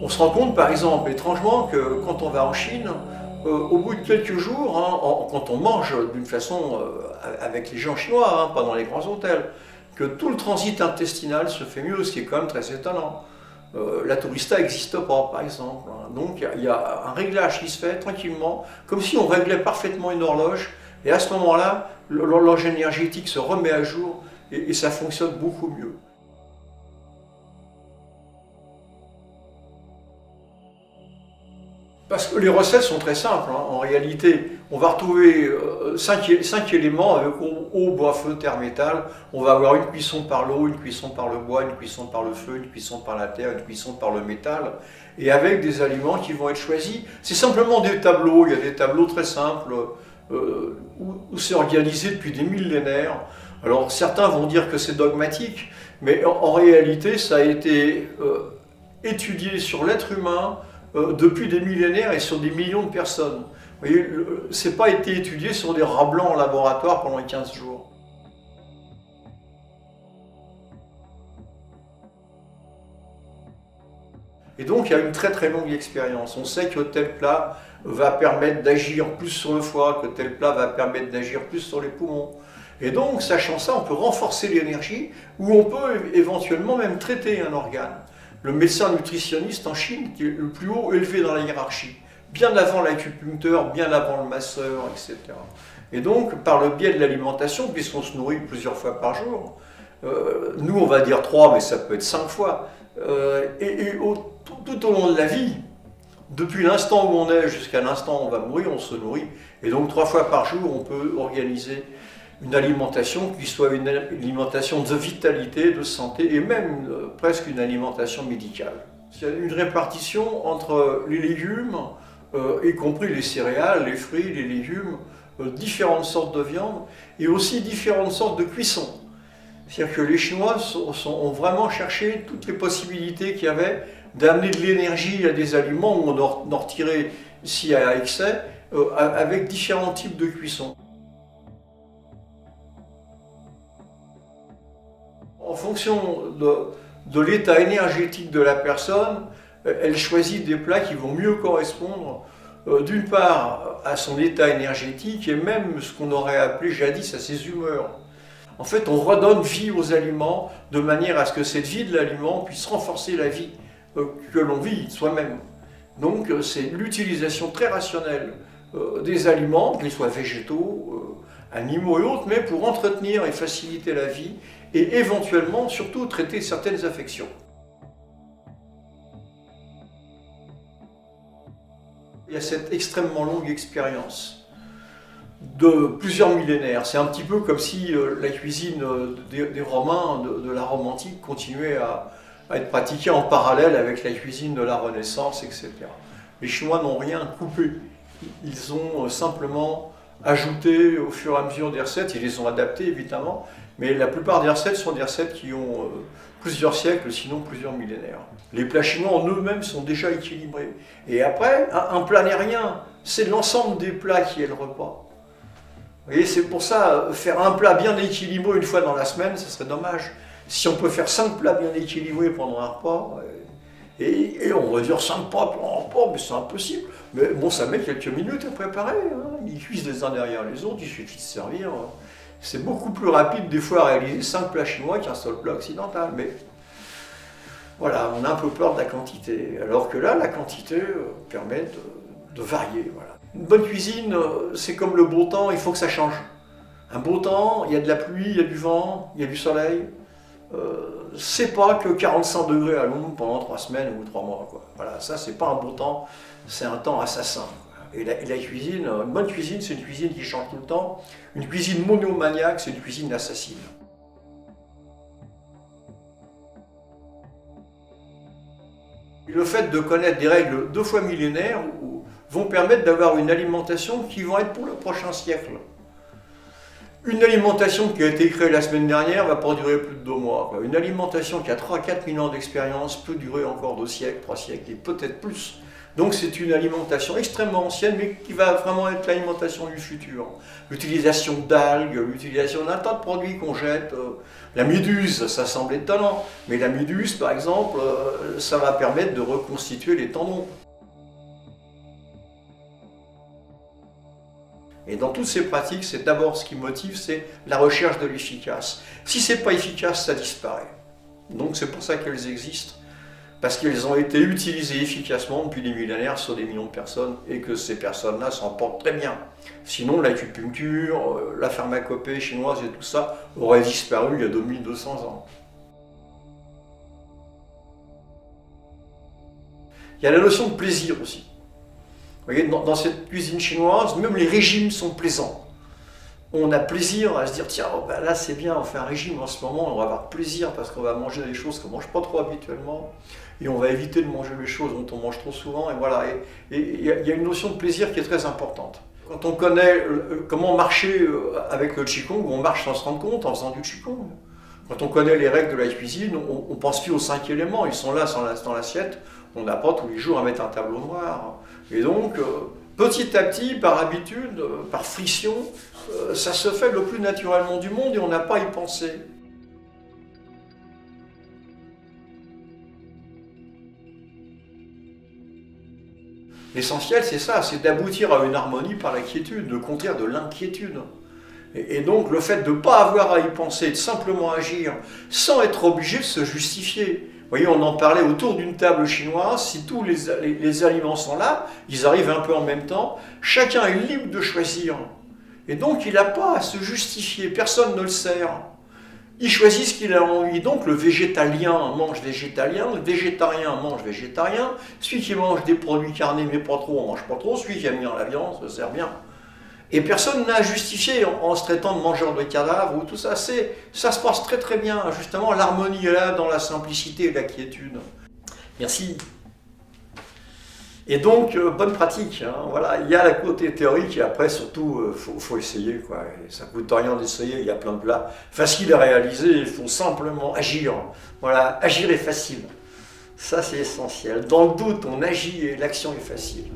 On se rend compte par exemple étrangement que quand on va en Chine, au bout de quelques jours, hein, quand on mange d'une façon avec les gens chinois, hein, pas dans les grands hôtels, que tout le transit intestinal se fait mieux, ce qui est quand même très étonnant. La tourista n'existe pas, par exemple. Hein. Donc il y a un réglage qui se fait tranquillement, comme si on réglait parfaitement une horloge, et à ce moment-là, l'horloge énergétique se remet à jour, et ça fonctionne beaucoup mieux. Parce que les recettes sont très simples, hein. En réalité, on va retrouver 5 éléments avec eau, bois, feu, terre, métal. On va avoir une cuisson par l'eau, une cuisson par le bois, une cuisson par le feu, une cuisson par la terre, une cuisson par le métal. Et avec des aliments qui vont être choisis. C'est simplement des tableaux, il y a des tableaux très simples où c'est organisé depuis des millénaires. Alors certains vont dire que c'est dogmatique, mais en réalité ça a été étudié sur l'être humain depuis des millénaires et sur des millions de personnes. Vous voyez, ce n'est pas été étudié sur des rats blancs en laboratoire pendant 15 jours. Et donc il y a une très très longue expérience. On sait que tel plat va permettre d'agir plus sur le foie, que tel plat va permettre d'agir plus sur les poumons. Et donc, sachant ça, on peut renforcer l'énergie ou on peut éventuellement même traiter un organe. Le médecin nutritionniste en Chine, qui est le plus haut élevé dans la hiérarchie, bien avant l'acupuncteur, bien avant le masseur, etc. Et donc, par le biais de l'alimentation, puisqu'on se nourrit plusieurs fois par jour, nous on va dire 3, mais ça peut être 5 fois, tout au long de la vie, depuis l'instant où on est jusqu'à l'instant où on va mourir, on se nourrit. Et donc 3 fois par jour, on peut organiser une alimentation qui soit une alimentation de vitalité, de santé, et même presque une alimentation médicale. Il y a une répartition entre les légumes, y compris les céréales, les fruits, les légumes, différentes sortes de viande, et aussi différentes sortes de cuisson. C'est-à-dire que les Chinois ont vraiment cherché toutes les possibilités qu'il y avait d'amener de l'énergie à des aliments où on en retirait s'il y a excès, avec différents types de cuisson. En fonction de l'état énergétique de la personne, elle choisit des plats qui vont mieux correspondre, d'une part à son état énergétique et même ce qu'on aurait appelé jadis à ses humeurs. En fait, on redonne vie aux aliments de manière à ce que cette vie de l'aliment puisse renforcer la vie que l'on vit soi-même. Donc c'est l'utilisation très rationnelle des aliments, qu'ils soient végétaux, animaux et autres, mais pour entretenir et faciliter la vie et éventuellement, surtout, traiter certaines affections. Il y a cette extrêmement longue expérience de plusieurs millénaires. C'est un petit peu comme si la cuisine des Romains, de la Rome antique, continuait à être pratiquée en parallèle avec la cuisine de la Renaissance, etc. Les Chinois n'ont rien coupé. Ils ont simplement ajouté au fur et à mesure des recettes, ils les ont adaptées évidemment, mais la plupart des recettes sont des recettes qui ont plusieurs siècles, sinon plusieurs millénaires. Les plats chinois en eux-mêmes sont déjà équilibrés. Et après, un plat n'est rien, c'est l'ensemble des plats qui est le repas. Vous voyez, c'est pour ça, faire un plat bien équilibré une fois dans la semaine, ce serait dommage. Si on peut faire 5 plats bien équilibrés pendant un repas, et on va dire 5 plats pendant un repas, mais c'est impossible. Mais bon, ça met quelques minutes à préparer, hein. Ils cuisent les uns derrière les autres, il suffit de servir. C'est beaucoup plus rapide des fois à réaliser 5 plats chinois qu'un seul plat occidental. Mais voilà, on a un peu peur de la quantité. Alors que là, la quantité permet de varier. Voilà. Une bonne cuisine, c'est comme le beau temps, il faut que ça change. Un beau temps, il y a de la pluie, il y a du vent, il y a du soleil. C'est pas que 45 degrés à l'ombre pendant 3 semaines ou 3 mois. Quoi. Voilà, ça, c'est pas un beau temps, c'est un temps assassin. Et la cuisine, une bonne cuisine, c'est une cuisine qui change tout le temps. Une cuisine monomaniaque, c'est une cuisine assassine. Et le fait de connaître des règles 2 fois millénaires vont permettre d'avoir une alimentation qui va être pour le prochain siècle. Une alimentation qui a été créée la semaine dernière ne va pas durer plus de 2 mois. Quoi. Une alimentation qui a 3 à 4 000 ans d'expérience peut durer encore 2 siècles, 3 siècles et peut-être plus. Donc c'est une alimentation extrêmement ancienne, mais qui va vraiment être l'alimentation du futur. L'utilisation d'algues, l'utilisation d'un tas de produits qu'on jette. La méduse, ça semble étonnant, mais la méduse, par exemple, ça va permettre de reconstituer les tendons. Et dans toutes ces pratiques, c'est d'abord ce qui motive, c'est la recherche de l'efficace. Si c'est pas efficace, ça disparaît. Donc c'est pour ça qu'elles existent, parce qu'elles ont été utilisées efficacement depuis des millénaires sur des millions de personnes, et que ces personnes-là s'en portent très bien. Sinon, l'acupuncture, la pharmacopée chinoise et tout ça aurait disparu il y a 2200 ans. Il y a la notion de plaisir aussi. Vous voyez, dans cette cuisine chinoise, même les régimes sont plaisants. On a plaisir à se dire, tiens, oh ben là c'est bien, on fait un régime en ce moment, on va avoir plaisir parce qu'on va manger des choses qu'on ne mange pas trop habituellement, et on va éviter de manger les choses dont on mange trop souvent, et voilà. Et il y a une notion de plaisir qui est très importante. Quand on connaît comment marcher avec le Qigong, on marche sans se rendre compte en faisant du Qigong. Quand on connaît les règles de la cuisine, on pense plus aux 5 éléments, ils sont là dans l'assiette, on n'a pas tous les jours à mettre un tableau noir. Et donc, petit à petit, par habitude, par friction, ça se fait le plus naturellement du monde et on n'a pas à y penser. L'essentiel, c'est ça, c'est d'aboutir à une harmonie par la quiétude, de conquérir de l'inquiétude. Et donc, le fait de ne pas avoir à y penser, de simplement agir, sans être obligé de se justifier. Vous voyez, on en parlait autour d'une table chinoise, si tous les aliments sont là, ils arrivent un peu en même temps, chacun est libre de choisir. Et donc, il n'a pas à se justifier, personne ne le sert. Il choisit ce qu'il a envie. Donc, le végétalien mange végétalien, le végétarien mange végétarien, celui qui mange des produits carnés, mais pas trop, on mange pas trop, celui qui aime bien la viande, se sert bien. Et personne n'a justifié en se traitant de mangeur de cadavres ou tout ça. Ça se passe très très bien. Justement, l'harmonie est là dans la simplicité et la quiétude. Merci. Et donc, bonne pratique. Hein. Voilà, il y a la côté théorique et après, surtout, faut essayer. Quoi. Et ça ne coûte rien d'essayer. Il y a plein de plats faciles à réaliser. Il faut simplement agir. Voilà, agir est facile. Ça, c'est essentiel. Dans le doute, on agit et l'action est facile.